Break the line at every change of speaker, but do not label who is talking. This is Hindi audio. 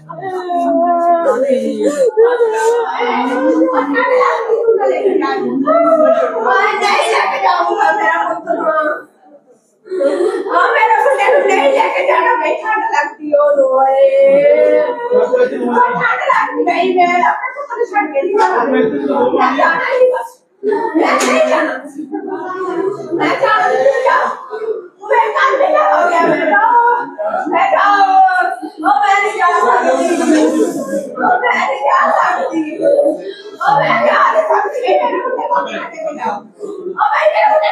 मेरा मुझे नहीं लेके जाना भाई ठंड लगती हो रोए ठंड लगती नहीं मैं अपने को परेशान कर दिया जाना ही बस मैं नहीं जाना मैं जाना मैं कल नहीं हो गया बेटा ओ मैं नहीं जा सकती ओ मैं नहीं जा सकती ओ मैं जा सकती मेरे मुझे पकड़ के जाओ ओ मैं मेरे मुझे